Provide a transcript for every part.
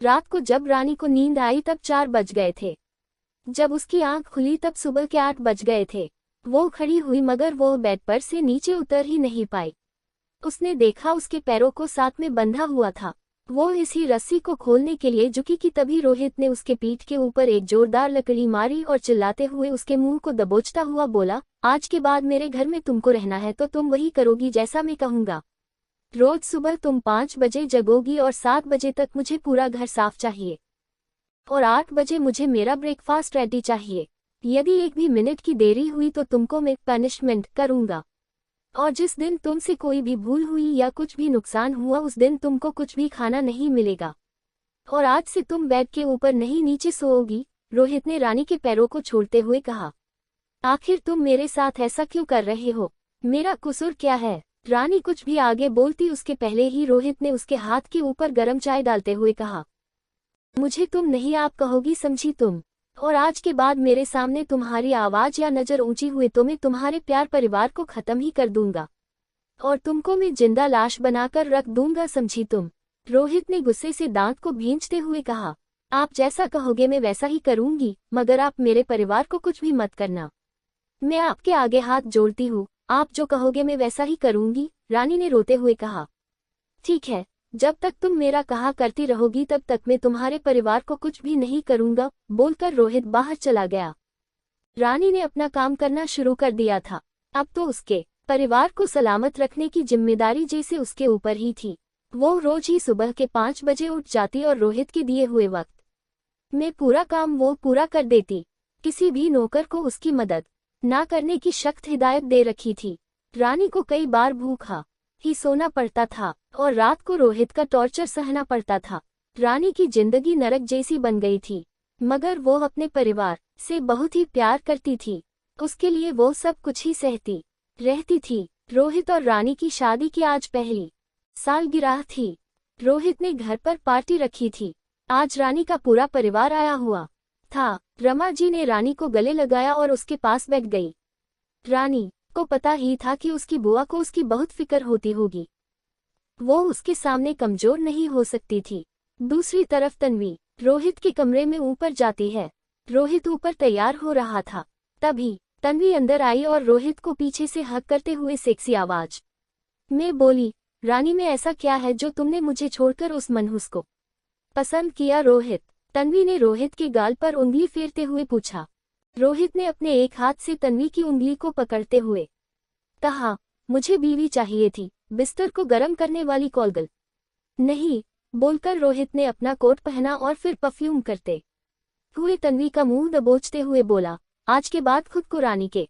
रात को जब रानी को नींद आई तब 4 बज गए थे। जब उसकी आंख खुली तब सुबह के 8 बज गए थे। वो खड़ी हुई मगर वो बेड पर से नीचे उतर ही नहीं पाई। उसने देखा उसके पैरों को साथ में बंधा हुआ था। वो इसी रस्सी को खोलने के लिए झुकी कि तभी रोहित ने उसके पीठ के ऊपर एक जोरदार लकड़ी मारी और चिल्लाते हुए उसके मुंह को दबोचता हुआ बोला, आज के बाद मेरे घर में तुमको रहना है तो तुम वही करोगी जैसा मैं कहूँगा। रोज सुबह तुम 5 बजे जगोगी और 7 बजे तक मुझे पूरा घर साफ चाहिए और 8 बजे मुझे मेरा ब्रेकफास्ट रेडी चाहिए। यदि एक भी मिनट की देरी हुई तो तुमको मैं पनिशमेंट करूँगा। और जिस दिन तुमसे कोई भी भूल हुई या कुछ भी नुकसान हुआ उस दिन तुमको कुछ भी खाना नहीं मिलेगा। और आज से तुम बेड के ऊपर नहीं नीचे सोओगी। रोहित ने रानी के पैरों को छोड़ते हुए कहा, आखिर तुम मेरे साथ ऐसा क्यों कर रहे हो? मेरा कसूर क्या है? रानी कुछ भी आगे बोलती उसके पहले ही रोहित ने उसके हाथ के ऊपर गर्म चाय डालते हुए कहा, मुझे तुम नहीं आप कहोगी, समझी तुम? और आज के बाद मेरे सामने तुम्हारी आवाज या नजर ऊंची हुई तो मैं तुम्हारे प्यार परिवार को खत्म ही कर दूंगा और तुमको मैं जिंदा लाश बनाकर रख दूंगा, समझी तुम? रोहित ने गुस्से से दांत को भींचते हुए कहा, आप जैसा कहोगे मैं वैसा ही करूंगी, मगर आप मेरे परिवार को कुछ भी मत करना। मैं आपके आगे हाथ जोड़ती हूँ, आप जो कहोगे मैं वैसा ही करूंगी। रानी ने रोते हुए कहा, ठीक है, जब तक तुम मेरा कहा करती रहोगी तब तक मैं तुम्हारे परिवार को कुछ भी नहीं करूंगा। बोलकर रोहित बाहर चला गया। रानी ने अपना काम करना शुरू कर दिया था। अब तो उसके परिवार को सलामत रखने की जिम्मेदारी जैसे उसके ऊपर ही थी। वो रोज ही सुबह के 5 बजे उठ जाती और रोहित के दिए हुए वक्त में पूरा काम वो पूरा कर देती। किसी भी नौकर को उसकी मदद ना करने की सख्त हिदायत दे रखी थी। रानी को कई बार भूखा ही सोना पड़ता था और रात को रोहित का टॉर्चर सहना पड़ता था। रानी की जिंदगी नरक जैसी बन गई थी, मगर वो अपने परिवार से बहुत ही प्यार करती थी। उसके लिए वो सब कुछ ही सहती रहती थी। रोहित और रानी की शादी की आज पहली सालगिरह थी। रोहित ने घर पर पार्टी रखी थी। आज रानी का पूरा परिवार आया हुआ था। रमा जी ने रानी को गले लगाया और उसके पास बैठ गई। रानी को पता ही था कि उसकी बुआ को उसकी बहुत फिक्र होती होगी। वो उसके सामने कमजोर नहीं हो सकती थी। दूसरी तरफ तन्वी रोहित के कमरे में ऊपर जाती है। रोहित ऊपर तैयार हो रहा था, तभी तन्वी अंदर आई और रोहित को पीछे से हक करते हुए सेक्सी आवाज में बोली, रानी में ऐसा क्या है जो तुमने मुझे छोड़कर उस मनहूस को पसंद किया? रोहित तन्वी ने रोहित के गाल पर उंगली फेरते हुए पूछा। रोहित ने अपने एक हाथ से तन्वी की उंगली को पकड़ते हुए कहा, मुझे बीवी चाहिए थी, बिस्तर को गर्म करने वाली कॉलगल नहीं। बोलकर रोहित ने अपना कोट पहना और फिर परफ्यूम करते हुए तन्वी का मुंह दबोचते हुए बोला, आज के बाद खुद को रानी के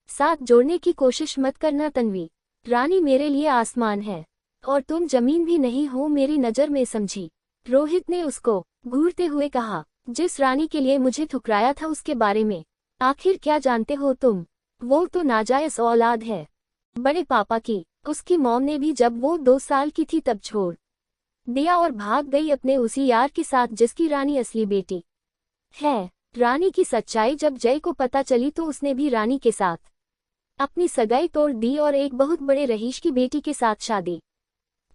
साथ जोड़ने की कोशिश मत करना तन्वी। रानी मेरे लिए आसमान है और तुम जमीन भी नहीं हो मेरी नज़र में, समझी? रोहित ने उसको घूरते हुए कहा, जिस रानी के लिए मुझे ठुकराया था उसके बारे में आखिर क्या जानते हो तुम? वो तो नाजायज औलाद है बड़े पापा की। उसकी मॉम ने भी जब वो 2 साल की थी तब छोड़ दिया और भाग गई अपने उसी यार के साथ जिसकी रानी असली बेटी है। रानी की सच्चाई जब जय को पता चली तो उसने भी रानी के साथ अपनी सगाई तोड़ दी और एक बहुत बड़े रहीश की बेटी के साथ शादी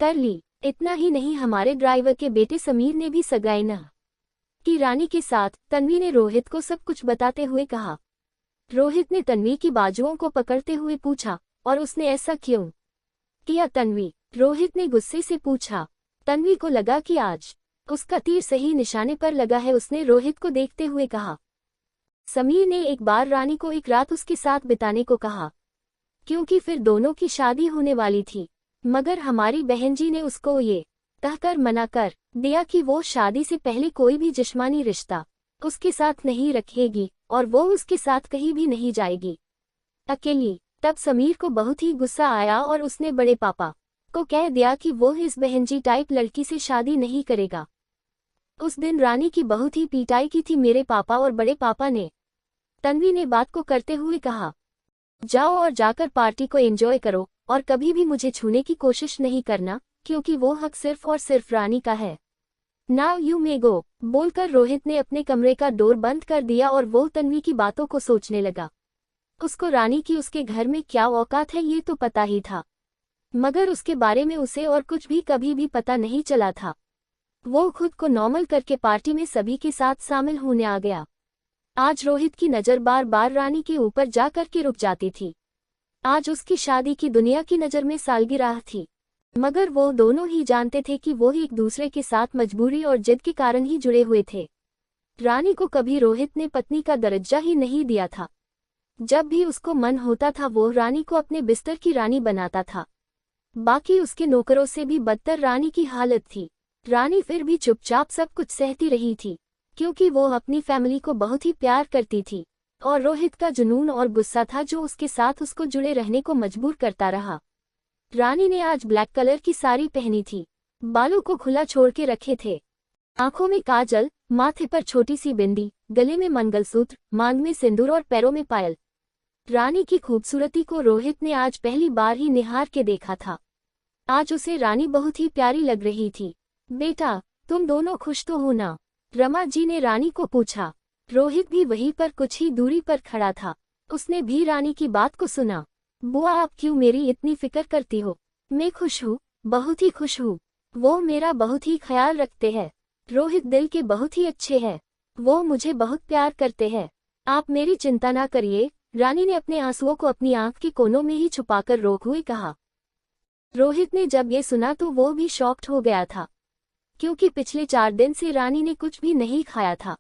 कर ली। इतना ही नहीं, हमारे ड्राइवर के बेटे समीर ने भी सगाई न की रानी के साथ। तन्वी ने रोहित को सब कुछ बताते हुए कहा। रोहित ने तन्वी की बाजुओं को पकड़ते हुए पूछा, और उसने ऐसा क्यों किया तन्वी? रोहित ने गुस्से से पूछा। तन्वी को लगा कि आज उसका तीर सही निशाने पर लगा है। उसने रोहित को देखते हुए कहा, समीर ने एक बार रानी को एक रात उसके साथ बिताने को कहा, क्योंकि फिर दोनों की शादी होने वाली थी, मगर हमारी बहन जी ने उसको ये कहकर मना कर दिया कि वो शादी से पहले कोई भी जिस्मानी रिश्ता उसके साथ नहीं रखेगी और वो उसके साथ कहीं भी नहीं जाएगी अकेली। तब समीर को बहुत ही गुस्सा आया और उसने बड़े पापा को कह दिया कि वो इस बहनजी टाइप लड़की से शादी नहीं करेगा। उस दिन रानी की बहुत ही पिटाई की थी मेरे पापा और बड़े पापा ने। तन्वी ने बात को करते हुए कहा, जाओ और जाकर पार्टी को एंजॉय करो और कभी भी मुझे छूने की कोशिश नहीं करना, क्योंकि वो हक सिर्फ और सिर्फ रानी का है। नाउ यू मे गो। बोलकर रोहित ने अपने कमरे का डोर बंद कर दिया और वो तन्वी की बातों को सोचने लगा। उसको रानी की उसके घर में क्या औकात है ये तो पता ही था, मगर उसके बारे में उसे और कुछ भी कभी भी पता नहीं चला था। वो खुद को नॉर्मल करके पार्टी में सभी के साथ शामिल होने आ गया। आज रोहित की नज़र बार बार रानी के ऊपर जा कर के रुक जाती थी। आज उसकी शादी की दुनिया की नज़र में सालगिरह थी, मगर वो दोनों ही जानते थे कि वो एक दूसरे के साथ मजबूरी और जिद के कारण ही जुड़े हुए थे। रानी को कभी रोहित ने पत्नी का दर्जा ही नहीं दिया था। जब भी उसको मन होता था वो रानी को अपने बिस्तर की रानी बनाता था। बाकी उसके नौकरों से भी बदतर रानी की हालत थी। रानी फिर भी चुपचाप सब कुछ सहती रही थी, क्योंकि वो अपनी फैमिली को बहुत ही प्यार करती थी और रोहित का जुनून और गुस्सा था जो उसके साथ उसको जुड़े रहने को मजबूर करता रहा। रानी ने आज ब्लैक कलर की साड़ी पहनी थी, बालों को खुला छोड़ के रखे थे, आंखों में काजल, माथे पर छोटी सी बिंदी, गले में मंगलसूत्र, मांग में सिंदूर और पैरों में पायल। रानी की खूबसूरती को रोहित ने आज पहली बार ही निहार के देखा था। आज उसे रानी बहुत ही प्यारी लग रही थी। बेटा, तुम दोनों खुश तो हो ना? रमा जी ने रानी को पूछा। रोहित भी वहीं पर कुछ ही दूरी पर खड़ा था। उसने भी रानी की बात को सुना। बुआ, आप क्यों मेरी इतनी फिक्र करती हो? मैं खुश हूँ, बहुत ही खुश हूँ। वो मेरा बहुत ही ख्याल रखते हैं। रोहित दिल के बहुत ही अच्छे हैं। वो मुझे बहुत प्यार करते हैं। आप मेरी चिंता ना करिए, रानी ने अपने आंसुओं को अपनी आंख के कोनों में ही छुपाकर रोक हुए कहा। रोहित ने जब ये सुना तो वो भी शॉक्ड हो गया था, क्योंकि पिछले 4 दिन से रानी ने कुछ भी नहीं खाया था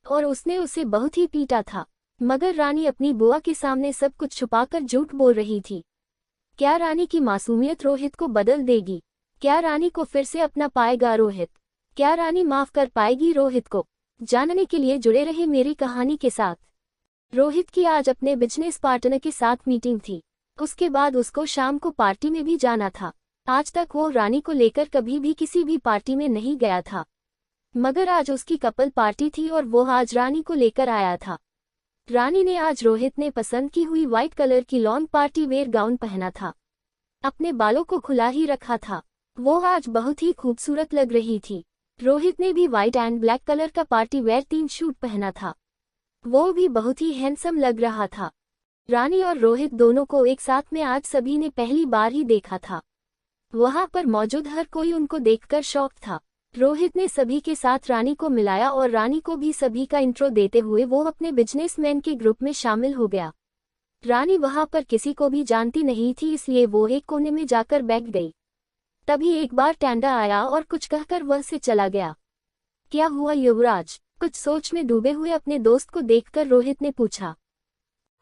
और उसने उसे बहुत ही पीटा था। मगर रानी अपनी बुआ के सामने सब कुछ छुपाकर झूठ बोल रही थी। क्या रानी की मासूमियत रोहित को बदल देगी? क्या रानी को फिर से अपना पाएगा रोहित? क्या रानी माफ कर पाएगी रोहित को? जानने के लिए जुड़े रहे मेरी कहानी के साथ। रोहित की आज अपने बिजनेस पार्टनर के साथ मीटिंग थी। उसके बाद उसको शाम को पार्टी में भी जाना था। आज तक वो रानी को लेकर कभी भी किसी भी पार्टी में नहीं गया था, मगर आज उसकी कपल पार्टी थी और वो आज रानी को लेकर आया था। रानी ने आज रोहित ने पसंद की हुई व्हाइट कलर की लॉन्ग पार्टी वेयर गाउन पहना था। अपने बालों को खुला ही रखा था। वो आज बहुत ही खूबसूरत लग रही थी। रोहित ने भी व्हाइट एंड ब्लैक कलर का पार्टी वेयर 3 सूट पहना था। वो भी बहुत ही हैंडसम लग रहा था। रानी और रोहित दोनों को एक साथ में आज सभी ने पहली बार ही देखा था। वहां पर मौजूद हर कोई उनको देखकर शॉक था। रोहित ने सभी के साथ रानी को मिलाया और रानी को भी सभी का इंट्रो देते हुए वो अपने बिजनेसमैन के ग्रुप में शामिल हो गया। रानी वहां पर किसी को भी जानती नहीं थी, इसलिए वो एक कोने में जाकर बैठ गई। तभी एक बार टैंडा आया और कुछ कहकर वह से चला गया। क्या हुआ युवराज? कुछ सोच में डूबे हुए अपने दोस्त को देखकर रोहित ने पूछा।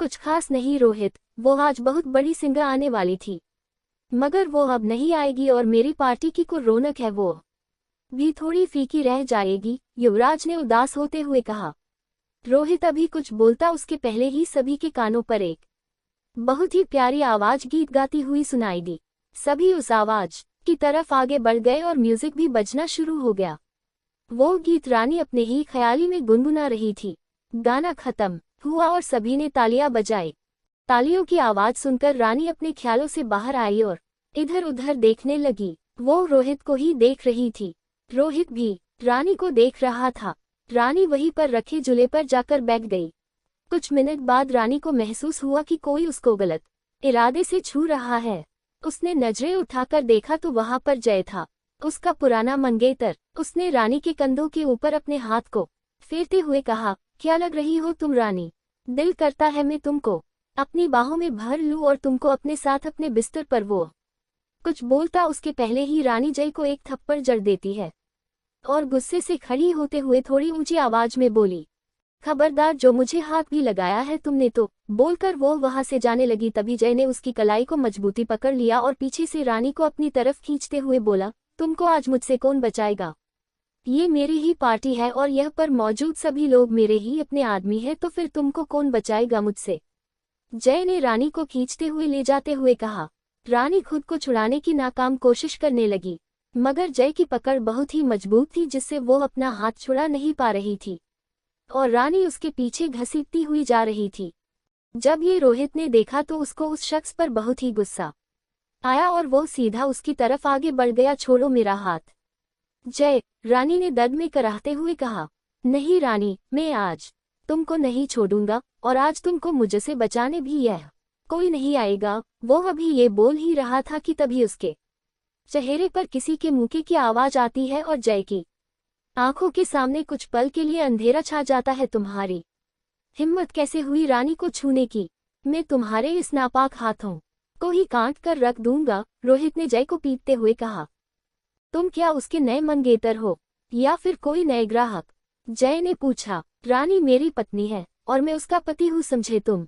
कुछ खास नहीं रोहित, वो आज बहुत बड़ी सिंगर आने वाली थी, मगर वो अब नहीं आएगी और मेरी पार्टी की को रौनक है वो भी थोड़ी फीकी रह जाएगी, युवराज ने उदास होते हुए कहा। रोहित अभी कुछ बोलता उसके पहले ही सभी के कानों पर एक बहुत ही प्यारी आवाज गीत गाती हुई सुनाई दी। सभी उस आवाज की तरफ आगे बढ़ गए और म्यूजिक भी बजना शुरू हो गया। वो गीत रानी अपने ही ख्याली में गुनगुना रही थी। गाना खत्म हुआ और सभी ने तालियां बजाई। तालियों की आवाज सुनकर रानी अपने ख्यालों से बाहर आई और इधर उधर देखने लगी। वो रोहित को ही देख रही थी। रोहित भी रानी को देख रहा था। रानी वहीं पर रखे झूले पर जाकर बैठ गई। कुछ मिनट बाद रानी को महसूस हुआ कि कोई उसको गलत इरादे से छू रहा है। उसने नजरें उठाकर देखा तो वहां पर जय था, उसका पुराना मंगेतर। उसने रानी के कंधों के ऊपर अपने हाथ को फेरते हुए कहा, क्या लग रही हो तुम रानी? दिल करता है मैं तुमको अपनी बाहों में भर लूं और तुमको अपने साथ अपने बिस्तर पर। वो कुछ बोलता उसके पहले ही रानी जय को एक थप्पड़ जड़ देती है और गुस्से से खड़ी होते हुए थोड़ी ऊंची आवाज में बोली, खबरदार, जो मुझे हाथ भी लगाया है तुमने तो। बोलकर वो वहां से जाने लगी। तभी जय ने उसकी कलाई को मजबूती पकड़ लिया और पीछे से रानी को अपनी तरफ खींचते हुए बोला, तुमको आज मुझसे कौन बचाएगा? ये मेरी ही पार्टी है और यह पर मौजूद सभी लोग मेरे ही अपने आदमी है, तो फिर तुमको कौन बचाएगा मुझसे? जय ने रानी को खींचते हुए ले जाते हुए कहा। रानी खुद को छुड़ाने की नाकाम कोशिश करने लगी, मगर जय की पकड़ बहुत ही मजबूत थी जिससे वो अपना हाथ छुड़ा नहीं पा रही थी और रानी उसके पीछे घसीटती हुई जा रही थी। जब ये रोहित ने देखा तो उसको उस शख्स पर बहुत ही गुस्सा आया और वो सीधा उसकी तरफ आगे बढ़ गया। छोड़ो मेरा हाथ जय, रानी ने दर्द में कराहते हुए कहा। नहीं रानी, मैं आज तुमको नहीं छोड़ूंगा और आज तुमको मुझसे बचाने भी यह कोई नहीं आएगा। वो अभी ये बोल ही रहा था कि तभी उसके चेहरे पर किसी के मुके की आवाज आती है और जय की आंखों के सामने कुछ पल के लिए अंधेरा छा जाता है। तुम्हारी हिम्मत कैसे हुई रानी को छूने की? मैं तुम्हारे इस नापाक हाथों को ही काट कर रख दूंगा, रोहित ने जय को पीटते हुए कहा। तुम क्या उसके नए मंगेतर हो या फिर कोई नए ग्राहक? जय ने पूछा। रानी मेरी पत्नी है और मैं उसका पति हूँ, समझे तुम?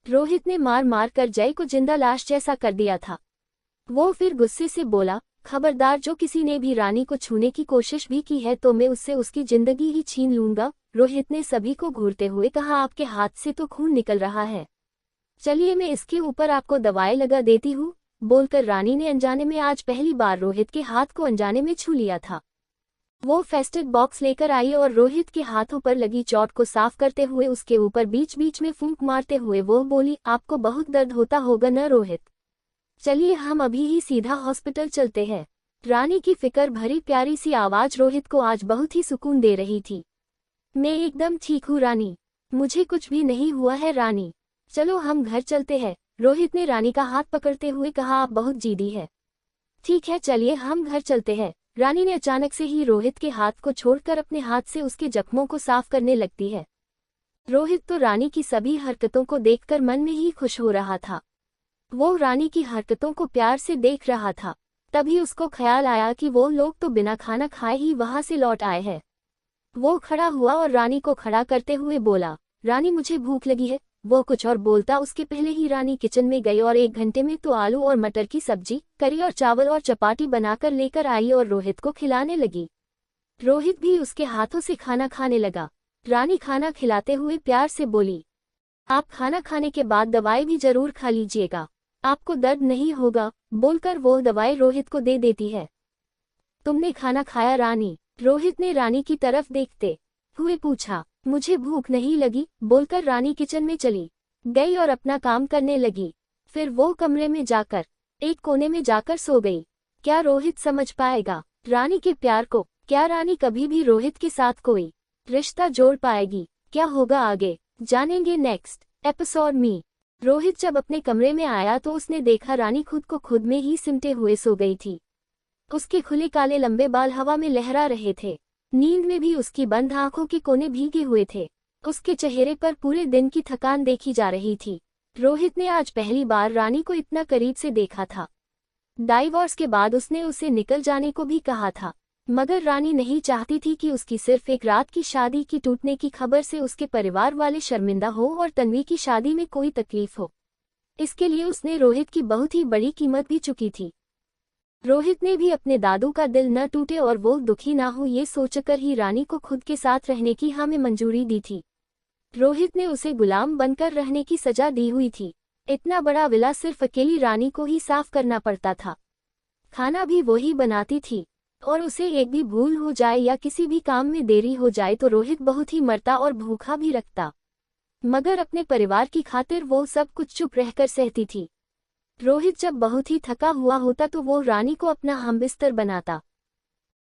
रोहित ने मार मार कर जय को जिंदा लाश जैसा कर दिया था। वो फिर गुस्से से बोला, खबरदार, जो किसी ने भी रानी को छूने की कोशिश भी की है तो मैं उससे उसकी जिंदगी ही छीन लूंगा। रोहित ने सभी को घूरते हुए कहा, आपके हाथ से तो खून निकल रहा है, चलिए मैं इसके ऊपर आपको दवाई लगा देती हूँ, बोलकर रानी ने अनजाने में आज पहली बार रोहित के हाथ को अनजाने में छू लिया था। वो फेस्टेड बॉक्स लेकर आई और रोहित के हाथों पर लगी चोट को साफ करते हुए उसके ऊपर बीच बीच में फूंक मारते हुए वो बोली, आपको बहुत दर्द होता होगा न रोहित? चलिए हम अभी ही सीधा हॉस्पिटल चलते हैं। रानी की फिक्र भरी प्यारी सी आवाज रोहित को आज बहुत ही सुकून दे रही थी। मैं एकदम ठीक हूँ रानी, मुझे कुछ भी नहीं हुआ है रानी, चलो हम घर चलते हैं, रोहित ने रानी का हाथ पकड़ते हुए कहा। आप बहुत जिद्दी है। ठीक है चलिए हम घर चलते हैं। रानी ने अचानक से ही रोहित के हाथ को छोड़कर अपने हाथ से उसके जख्मों को साफ करने लगती है। रोहित तो रानी की सभी हरकतों को देखकर मन में ही खुश हो रहा था। वो रानी की हरकतों को प्यार से देख रहा था। तभी उसको ख्याल आया कि वो लोग तो बिना खाना खाए ही वहां से लौट आए हैं। वो खड़ा हुआ और रानी को खड़ा करते हुए बोला, रानी मुझे भूख लगी है। वो कुछ और बोलता उसके पहले ही रानी किचन में गई और 1 घंटे में तो आलू और मटर की सब्जी, करी और चावल और चपाती बनाकर लेकर आई और रोहित को खिलाने लगी। रोहित भी उसके हाथों से खाना खाने लगा। रानी खाना खिलाते हुए प्यार से बोली, आप खाना खाने के बाद दवाई भी जरूर खा लीजिएगा, आपको दर्द नहीं होगा, बोलकर वो दवाई रोहित को दे देती है। तुमने खाना खाया रानी? रोहित ने रानी की तरफ देखते हुए पूछा। मुझे भूख नहीं लगी, बोलकर रानी किचन में चली गई और अपना काम करने लगी। फिर वो कमरे में जाकर एक कोने में जाकर सो गई। क्या रोहित समझ पाएगा रानी के प्यार को? क्या रानी कभी भी रोहित के साथ कोई रिश्ता जोड़ पाएगी? क्या होगा आगे, जानेंगे नेक्स्ट एपिसोड में। रोहित जब अपने कमरे में आया तो उसने देखा रानी खुद को खुद में ही सिमटे हुए सो गई थी। उसके खुले काले लंबे बाल हवा में लहरा रहे थे। नींद में भी उसकी बंद आंखों के कोने भीगे हुए थे। उसके चेहरे पर पूरे दिन की थकान देखी जा रही थी। रोहित ने आज पहली बार रानी को इतना करीब से देखा था। डाइवोर्स के बाद उसने उसे निकल जाने को भी कहा था, मगर रानी नहीं चाहती थी कि उसकी सिर्फ एक रात की शादी की टूटने की खबर से उसके परिवार वाले शर्मिंदा हो और तन्वी की शादी में कोई तकलीफ हो। इसके लिए उसने रोहित की बहुत ही बड़ी कीमत भी चुकी थी। रोहित ने भी अपने दादू का दिल न टूटे और वो दुखी ना हो, ये सोचकर ही रानी को खुद के साथ रहने की हमें मंजूरी दी थी। रोहित ने उसे गुलाम बनकर रहने की सजा दी हुई थी। इतना बड़ा विला सिर्फ अकेली रानी को ही साफ करना पड़ता था। खाना भी वही बनाती थी और उसे एक भी भूल हो जाए या किसी भी काम में देरी हो जाए तो रोहित बहुत ही मरता और भूखा भी रखता, मगर अपने परिवार की खातिर वो सब कुछ चुप रहकर सहती थी। रोहित जब बहुत ही थका हुआ होता तो वो रानी को अपना हमबिस्तर बनाता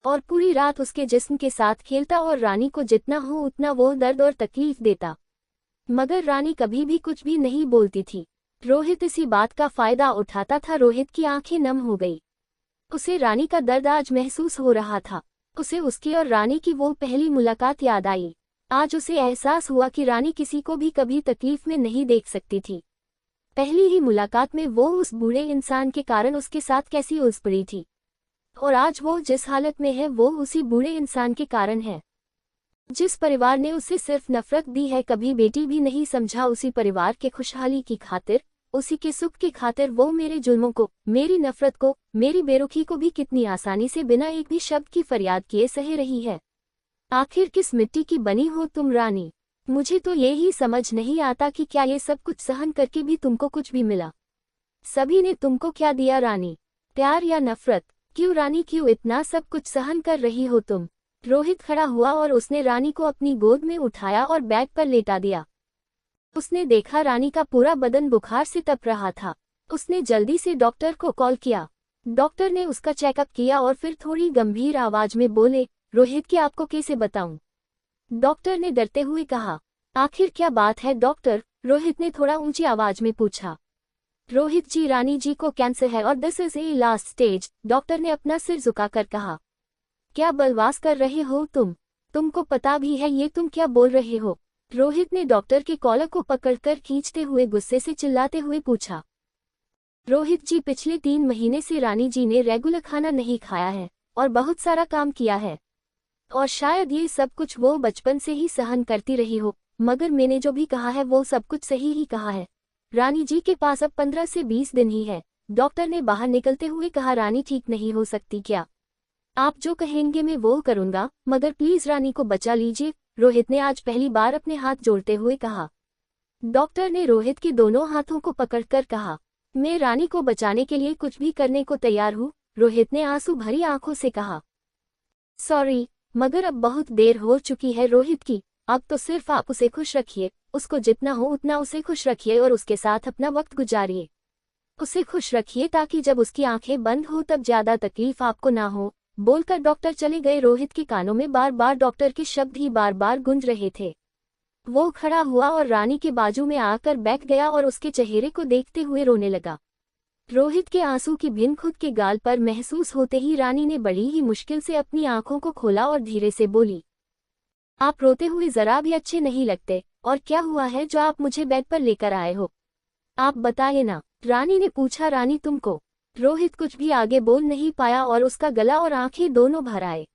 और पूरी रात उसके जिस्म के साथ खेलता और रानी को जितना हो उतना वो दर्द और तकलीफ देता, मगर रानी कभी भी कुछ भी नहीं बोलती थी। रोहित इसी बात का फायदा उठाता था। रोहित की आंखें नम हो गई। उसे रानी का दर्द आज महसूस हो रहा था। उसे उसकी और रानी की वो पहली मुलाकात याद आई। आज उसे एहसास हुआ कि रानी किसी को भी कभी तकलीफ में नहीं देख सकती थी। पहली ही मुलाकात में वो उस बूढ़े इंसान के कारण उसके साथ कैसी उलझ पड़ी थी, और आज वो जिस हालत में है वो उसी बूढ़े इंसान के कारण है। जिस परिवार ने उसे सिर्फ नफरत दी है, कभी बेटी भी नहीं समझा, उसी परिवार के खुशहाली की खातिर, उसी के सुख की खातिर वो मेरे जुल्मों को, मेरी नफरत को, मेरी बेरुखी को भी कितनी आसानी से बिना एक भी शब्द की फरियाद किए सह रही है। आखिर किस मिट्टी की बनी हो तुम रानी? मुझे तो ये ही समझ नहीं आता कि क्या ये सब कुछ सहन करके भी तुमको कुछ भी मिला? सभी ने तुमको क्या दिया रानी, प्यार या नफरत? क्यों रानी, क्यों इतना सब कुछ सहन कर रही हो तुम? रोहित खड़ा हुआ और उसने रानी को अपनी गोद में उठाया और बेड पर लेटा दिया। उसने देखा रानी का पूरा बदन बुखार से तप रहा था। उसने जल्दी से डॉक्टर को कॉल किया। डॉक्टर ने उसका चेकअप किया और फिर थोड़ी गंभीर आवाज में बोले, रोहित की आपको कैसे बताऊं? डॉक्टर ने डरते हुए कहा। आखिर क्या बात है डॉक्टर? रोहित ने थोड़ा ऊंची आवाज में पूछा। रोहित जी, रानी जी को कैंसर है और this is a last stage, doctor ने अपना सिर झुकाकर कहा। क्या बलवास कर रहे हो तुमको पता भी है ये तुम क्या बोल रहे हो? रोहित ने डॉक्टर के कॉलर को पकड़कर खींचते हुए गुस्से से चिल्लाते हुए पूछा। रोहित जी, पिछले 3 महीने से रानी जी ने रेगुलर खाना नहीं खाया है और बहुत सारा काम किया है, और शायद ये सब कुछ वो बचपन से ही सहन करती रही हो, मगर मैंने जो भी कहा है वो सब कुछ सही ही कहा है। रानी जी के पास अब 15 से 20 दिन ही है, डॉक्टर ने बाहर निकलते हुए कहा। रानी ठीक नहीं हो सकती क्या? आप जो कहेंगे मैं वो करूंगा, मगर प्लीज रानी को बचा लीजिए, रोहित ने आज पहली बार अपने हाथ जोड़ते हुए कहा। डॉक्टर ने रोहित के दोनों हाथों को पकड़कर कहा, मैं रानी को बचाने के लिए कुछ भी करने को तैयार हूँ, रोहित ने आंसू भरी आंखों से कहा। सॉरी, मगर अब बहुत देर हो चुकी है रोहित की, अब तो सिर्फ आप उसे खुश रखिए, उसको जितना हो उतना उसे खुश रखिए और उसके साथ अपना वक्त गुजारिए। उसे खुश रखिए ताकि जब उसकी आंखें बंद हो तब ज्यादा तकलीफ आपको ना हो, बोलकर डॉक्टर चले गए। रोहित के कानों में बार बार डॉक्टर के शब्द ही बार बार गूंज रहे थे। वो खड़ा हुआ और रानी के बाजू में आकर बैठ गया और उसके चेहरे को देखते हुए रोने लगा। रोहित के आंसू की भिन खुद के गाल पर महसूस होते ही रानी ने बड़ी ही मुश्किल से अपनी आंखों को खोला और धीरे से बोली, आप रोते हुए जरा भी अच्छे नहीं लगते, और क्या हुआ है जो आप मुझे बेड पर लेकर आए हो? आप बताइए ना, रानी ने पूछा। रानी तुमको? रोहित कुछ भी आगे बोल नहीं पाया और उसका गला और आंखें दोनों भर आए।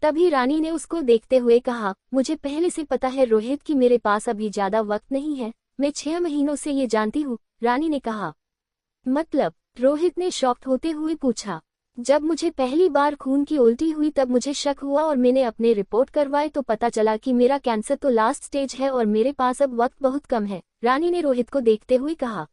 तभी रानी ने उसको देखते हुए कहा, मुझे पहले से पता है रोहित कि मेरे पास अभी ज्यादा वक्त नहीं है, मैं 6 महीनों से ये जानती हूँ, रानी ने कहा। मतलब? रोहित ने शॉक्ड होते हुए पूछा। जब मुझे पहली बार खून की उल्टी हुई तब मुझे शक हुआ और मैंने अपने रिपोर्ट करवाए तो पता चला कि मेरा कैंसर तो लास्ट स्टेज है और मेरे पास अब वक्त बहुत कम है, रानी ने रोहित को देखते हुए कहा।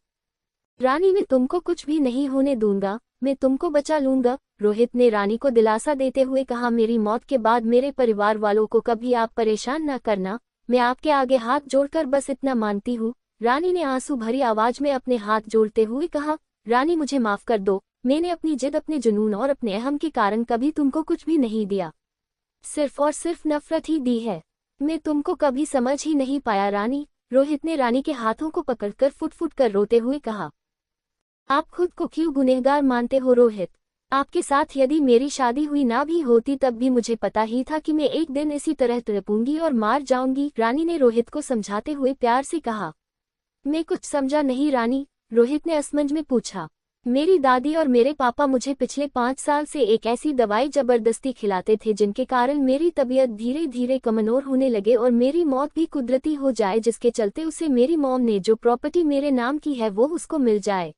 रानी, मैं तुमको कुछ भी नहीं होने दूंगा, मैं तुमको बचा लूंगा, रोहित ने रानी को दिलासा देते हुए कहा। मेरी मौत के बाद मेरे परिवार वालों को कभी आप परेशान न करना, मैं आपके आगे हाथ जोड़कर बस इतना मानती हूँ, रानी ने आंसू भरी आवाज में अपने हाथ जोड़ते हुए कहा। रानी, मुझे माफ कर दो, मैंने अपनी जिद, अपने जुनून और अपने अहम के कारण कभी तुमको कुछ भी नहीं दिया, सिर्फ और सिर्फ नफरत ही दी है, मैं तुमको कभी समझ ही नहीं पाया रानी, रोहित ने रानी के हाथों को पकड़कर फुट फुट कर रोते हुए कहा। आप खुद को क्यों गुनहगार मानते हो रोहित? आपके साथ यदि मेरी शादी हुई ना भी होती तब भी मुझे पता ही था कि मैं एक दिन इसी तरह तड़पूंगी और मार जाऊंगी, रानी ने रोहित को समझाते हुए प्यार से कहा। मैं कुछ समझा नहीं रानी, रोहित ने असमंज में पूछा। मेरी दादी और मेरे पापा मुझे पिछले 5 साल से एक ऐसी दवाई जबरदस्ती खिलाते थे जिनके कारण मेरी तबीयत धीरे धीरे कमजोर होने लगे और मेरी मौत भी कुदरती हो जाए, जिसके चलते उसे मेरी मॉम ने जो प्रॉपर्टी मेरे नाम की है वो उसको मिल जाए,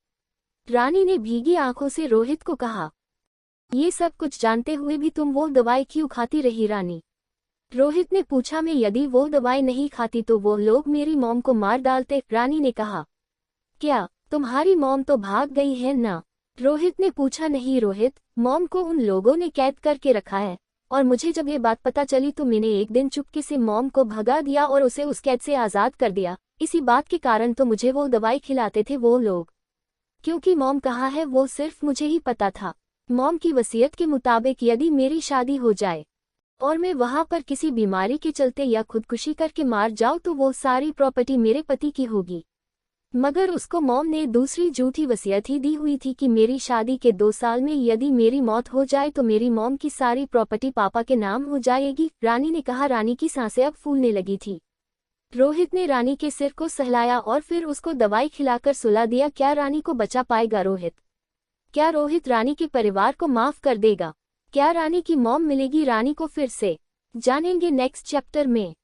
रानी ने भीगी आंखों से रोहित को कहा। ये सब कुछ जानते हुए भी तुम वो दवाई क्यों खाती रही रानी? रोहित ने पूछा। मैं यदि वो दवाई नहीं खाती तो वो लोग मेरी मॉम को मार डालते, रानी ने कहा। क्या तुम्हारी मॉम तो भाग गई है ना? रोहित ने पूछा। नहीं रोहित, मॉम को उन लोगों ने कैद करके रखा है, और मुझे जब ये बात पता चली तो मैंने एक दिन चुपके से मॉम को भगा दिया और उसे उस कैद से आज़ाद कर दिया, इसी बात के कारण तो मुझे वो दवाई खिलाते थे वो लोग, क्योंकि मॉम कहाँ है वो सिर्फ मुझे ही पता था। मॉम की वसीयत के मुताबिक यदि मेरी शादी हो जाए और मैं वहाँ पर किसी बीमारी के चलते या खुदकुशी करके मार जाऊँ तो वो सारी प्रॉपर्टी मेरे पति की होगी, मगर उसको मॉम ने दूसरी झूठी वसीयत ही दी हुई थी कि मेरी शादी के 2 साल में यदि मेरी मौत हो जाए तो मेरी मॉम की सारी प्रॉपर्टी पापा के नाम हो जाएगी, रानी ने कहा। रानी की सांसें अब फूलने लगी थी। रोहित ने रानी के सिर को सहलाया और फिर उसको दवाई खिलाकर सुला दिया। क्या रानी को बचा पाएगा रोहित? क्या रोहित रानी के परिवार को माफ कर देगा? क्या रानी की मॉम मिलेगी रानी को फिर से? जानेंगे नेक्स्ट चैप्टर में।